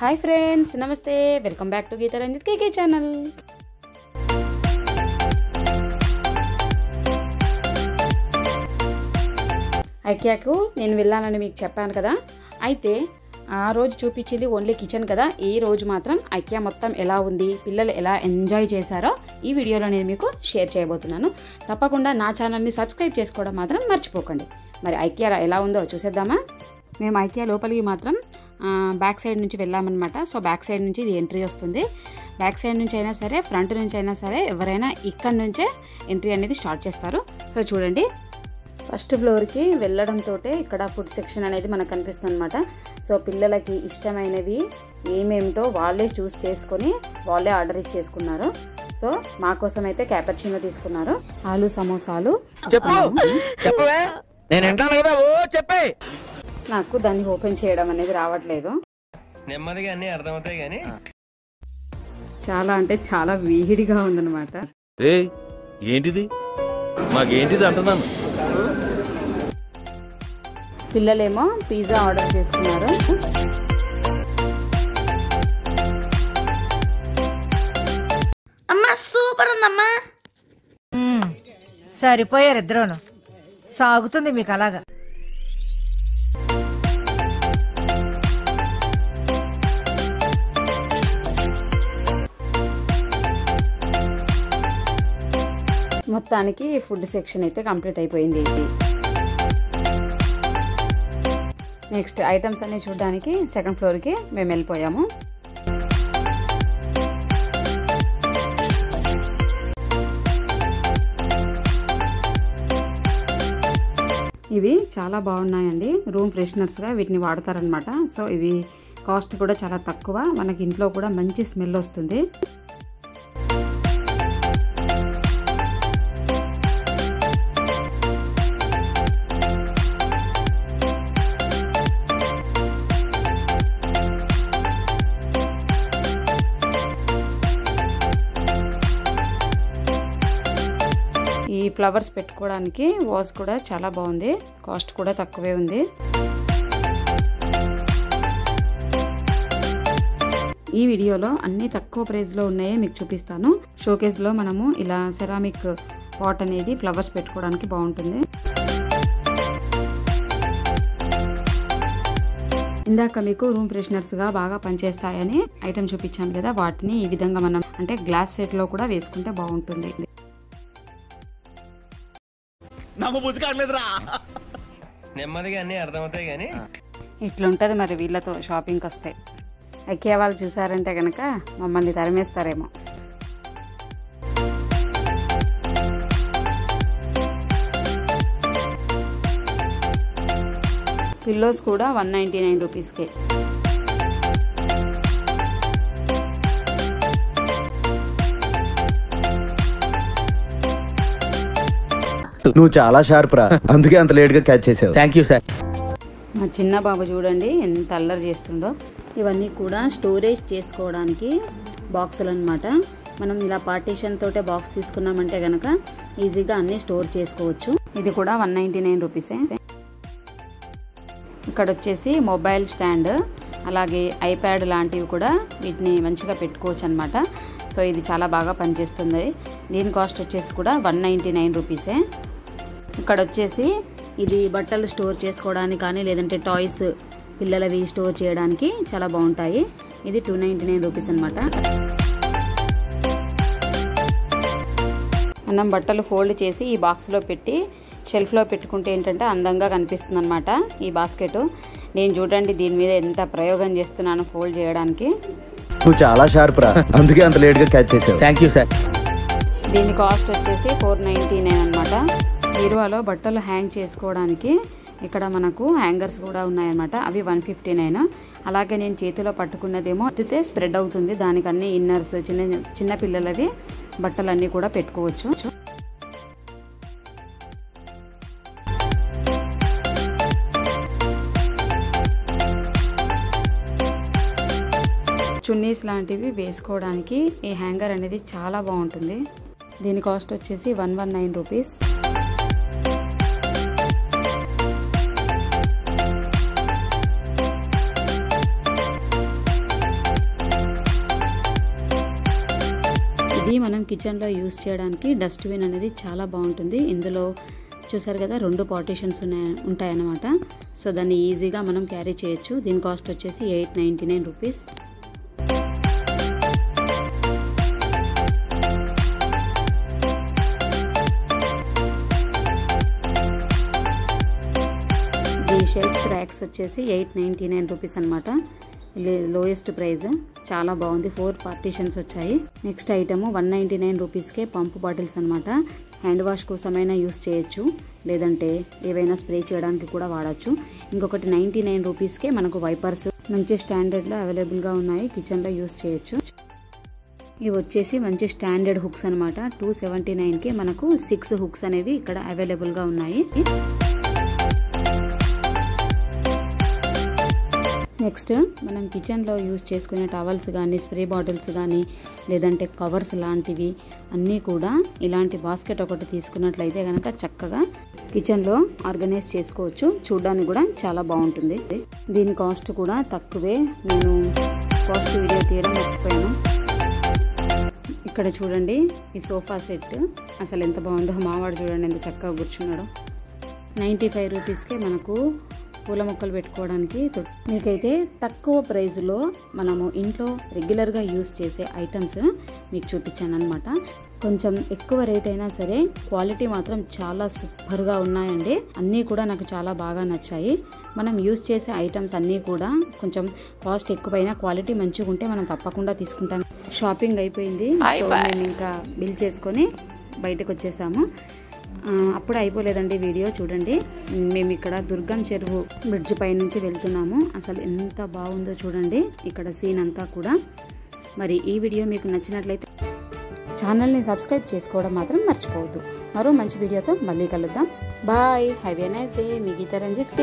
Hi friends, namaste. Welcome back to Geeta Ranjit KK channel. ఐకియాకు నేను వెళ్ళానని మీకు చెప్పాను కదా. అయితే ఆ రోజు చూపించింది ఓన్లీ కిచెన్ కదా. ఈ రోజు మాత్రం ఐకియా మొత్తం ఎలా ఉంది, పిల్లలు ఎలా ఎంజాయ్ చేశారో ఈ వీడియోలో నేను మీకు షేర్ చేయబోతున్నాను. తప్పకుండా నా ఛానల్ని సబ్స్క్రైబ్ చేసుకోవడం మాత్రం మర్చిపోకండి. మరి ఐకియా ఎలా ఉందో చూసేద్దామా. మేము ఐకియా లోపలికి మాత్రం బ్యాక్ సైడ్ నుంచి వెళ్ళామన్నమాట. సో బ్యాక్ సైడ్ నుంచి ఇది ఎంట్రీ వస్తుంది. బ్యాక్ సైడ్ నుంచి అయినా సరే, ఫ్రంట్ నుంచి అయినా సరే, ఎవరైనా ఇక్కడ నుంచే ఎంట్రీ అనేది స్టార్ట్ చేస్తారు. సో చూడండి, ఫస్ట్ ఫ్లోర్కి వెళ్ళడంతో ఇక్కడ ఫుడ్ సెక్షన్ అనేది మనకు కనిపిస్తుంది అనమాట. సో పిల్లలకి ఇష్టమైనవి ఏమేమిటో వాళ్ళే చూస్ చేసుకొని వాళ్ళే ఆర్డర్ ఇచ్చేసుకున్నారు. సో మా కోసం అయితే క్యాపర్చినో తీసుకున్నారు. ఆలు సమోసాలు. నాకు దాన్ని ఓపెన్ చేయడం అనేది రావట్లేదు. నెమ్మదిగా అన్ని అర్థమవుతాయి కానీ చాలా అంటే చాలా వేడిగా ఉందన్నమాట. ఏంటిది మాకేంటిది అంటున్నాను. పిల్లలేమో పిజ్జా ఆర్డర్ చేసుకున్నారు. అమ్మా సూపర్ ఉందమ్మా. సరిపోయారు ఇద్దరును. సాగుతుంది మీకు అలాగా. మొత్తానికి ఫుడ్ సెక్షన్ అయితే కంప్లీట్ అయిపోయింది. నెక్స్ట్ ఐటమ్స్ అన్ని చూడడానికి సెకండ్ ఫ్లోర్కి మేము వెళ్ళిపోయాము. ఇవి చాలా బాగున్నాయండి. రూమ్ ఫ్రెషనర్స్గా వీటిని వాడతారనమాట. సో ఇవి కాస్ట్ కూడా చాలా తక్కువ. మనకి ఇంట్లో కూడా మంచి స్మెల్ వస్తుంది. ఈ ఫ్లవర్స్ పెట్టుకోవడానికి వాజ్ కూడా చాలా బాగుంది. కాస్ట్ కూడా తక్కువే ఉంది. ఈ వీడియోలో అన్ని తక్కువ ప్రైస్లో ఉన్నాయే మీకు చూపిస్తాను. షోకేస్లో మనము ఇలా సెరామిక్ పాట్ అనేది ఫ్లవర్స్ పెట్టుకోవడానికి బాగుంటుంది. ఇందాక మీకు రూమ్ ఫ్రెషనర్స్గా బాగా పనిచేస్తాయని ఐటమ్ చూపించాను కదా, వాటిని ఈ విధంగా మనం అంటే గ్లాస్ సెట్లో కూడా వేసుకుంటే బాగుంటుంది. నెమ్మదిగా అన్ని అర్థమవుతాయి కానీ ఇట్లుంటది మరి వీళ్ళతో షాపింగ్కి వస్తే. ఐకియా వాళ్ళు చూసారంటే కనుక మమ్మల్ని తరిమేస్తారేమో. పిల్లోస్ కూడా 199 రూపీస్కే. నువ్వు చాలా షార్ప్ రా, అందుకే అంత లేట్ గా క్యాచ్ చేసావు. Thank you sir. మా చిన్న బాబు చూడండి ఎంత అల్లరి చేస్తుండో. ఇవన్నీ కూడా స్టోరేజ్ చేసుకోవడానికి బాక్సులు అనమాట. మనం ఇలా పార్టీషన్ తోటే బాక్స్ తీసుకున్నామంటే కనుక ఈజీగా అన్నీ స్టోర్ చేసుకోవచ్చు. ఇది కూడా 199 రూపీసే. ఇక్కడ వచ్చేసి మొబైల్ స్టాండ్, అలాగే ఐప్యాడ్ లాంటివి కూడా వీటిని మంచిగా పెట్టుకోవచ్చు అనమాట. సో ఇది చాలా బాగా పనిచేస్తుంది. దీని కాస్ట్ వచ్చేసి కూడా 199 రూపీసే. ఇక్కడ వచ్చేసి ఇది బట్టలు స్టోర్ చేసుకోవడానికి కానీ లేదంటే టాయ్స్ పిల్లలవి స్టోర్ చేయడానికి చాలా బాగుంటాయి. ఇది 299 రూపీస్ అనమాట. మనం బట్టలు ఫోల్డ్ చేసి ఈ బాక్స్లో పెట్టి షెల్ఫ్లో పెట్టుకుంటే ఏంటంటే అందంగా కనిపిస్తుంది అనమాట ఈ బాస్కెట్. నేను చూడండి దీని మీద ఎంత ప్రయోగం చేస్తున్నాను ఫోల్డ్ చేయడానికి. నువ్వు చాలా షార్ప్ రా, అందుకే అంత లేట్ గా క్యాచ్ చేసావు. Thank you sir. దీని కాస్ట్ వచ్చేసి 499 అనమాట. బీరువాలో బట్టలు హ్యాంగ్ చేసుకోవడానికి ఇక్కడ మనకు హ్యాంగర్స్ కూడా ఉన్నాయన్నమాట. అవి 159. అలాగే నేను చేతిలో పట్టుకున్నదేమో అతితే స్ప్రెడ్ అవుతుంది. దానికి అన్ని ఇన్నర్స్, చిన్న చిన్న పిల్లలవి బట్టలన్నీ కూడా పెట్టుకోవచ్చు. చున్నీస్ లాంటివి వేసుకోవడానికి ఈ హ్యాంగర్ అనేది చాలా బాగుంటుంది. దీని కాస్ట్ వచ్చేసి 119 రూపీస్. ఇది మనం కిచెన్లో యూస్ చేయడానికి డస్ట్బిన్ అనేది చాలా బాగుంటుంది. ఇందులో చూసారు కదా 2 పార్టీషన్స్ ఉంటాయన్నమాట. సో దాన్ని ఈజీగా మనం క్యారీ చేయొచ్చు. దీని కాస్ట్ వచ్చేసి 899 రూపీస్. ఈ షెల్ఫ్స్ ర్యాక్స్ వచ్చేసి 899 రూపీస్ అనమాట. లోయెస్ట్ ప్రైస్, చాలా బాగుంది. 4 పార్టీషన్స్ వచ్చాయి. నెక్స్ట్ ఐటమ్ 199 రూపీస్కే పంపు బాటిల్స్ అనమాట. హ్యాండ్ వాష్ కోసమైనా యూస్ చేయొచ్చు, లేదంటే ఏవైనా స్ప్రే చేయడానికి కూడా వాడచ్చు. ఇంకొకటి 99 రూపీస్కే మనకు వైపర్స్ మంచి స్టాండర్డ్లో అవైలబుల్గా ఉన్నాయి, కిచెన్లో యూస్ చేయొచ్చు. ఇవి వచ్చేసి మంచి స్టాండర్డ్ హుక్స్ అనమాట. 279కే మనకు 6 హుక్స్ అనేవి ఇక్కడ అవైలబుల్గా ఉన్నాయి. నెక్స్ట్ మనం కిచెన్లో యూజ్ చేసుకునే టవల్స్ కానీ, స్ప్రే బాటిల్స్ కానీ, లేదంటే కవర్స్ లాంటివి అన్నీ కూడా ఇలాంటి బాస్కెట్ ఒకటి తీసుకున్నట్లయితే కనుక చక్కగా కిచెన్లో ఆర్గనైజ్ చేసుకోవచ్చు. చూడడానికి కూడా చాలా బాగుంటుంది. దీని కాస్ట్ కూడా తక్కువే. నేను కాస్ట్ వీడియో తీయడం మర్చిపోయాను. ఇక్కడ చూడండి ఈ సోఫా సెట్ అసలు ఎంత బాగుందో. మావాడు చూడండి ఎంత చక్కగా కూర్చున్నాడో. 95 రూపీస్కే మనకు పూల మొక్కలు పెట్టుకోవడానికి. మీకైతే తక్కువ ప్రైస్లో మనము ఇంట్లో రెగ్యులర్గా యూస్ చేసే ఐటమ్స్ మీకు చూపించాను అనమాట. కొంచెం ఎక్కువ రేట్ అయినా సరే క్వాలిటీ మాత్రం చాలా సూపర్గా ఉన్నాయండి. అన్నీ కూడా నాకు చాలా బాగా నచ్చాయి. మనం యూస్ చేసే ఐటమ్స్ అన్నీ కూడా కొంచెం కాస్ట్ ఎక్కువైనా క్వాలిటీ మంచిగా ఉంటే మనం తప్పకుండా తీసుకుంటాం. షాపింగ్ అయిపోయింది. సో మేము ఇంకా బిల్ చేసుకొని బయటకు వచ్చేసాము. అప్పుడు అయిపోలేదండి వీడియో. చూడండి మేము ఇక్కడ దుర్గం చెరువు బ్రిడ్జ్ పై నుంచి వెళ్తున్నాము. అసలు ఎంత బాగుందో చూడండి ఇక్కడ సీన్ అంతా కూడా. మరి ఈ వీడియో మీకు నచ్చినట్లయితే ఛానల్ని సబ్స్క్రైబ్ చేసుకోవడం మాత్రం మర్చిపోవద్దు. మరో మంచి వీడియోతో మళ్ళీ కలుద్దాం. Bye. Have a nice day. మీ గీతా రంజిత్.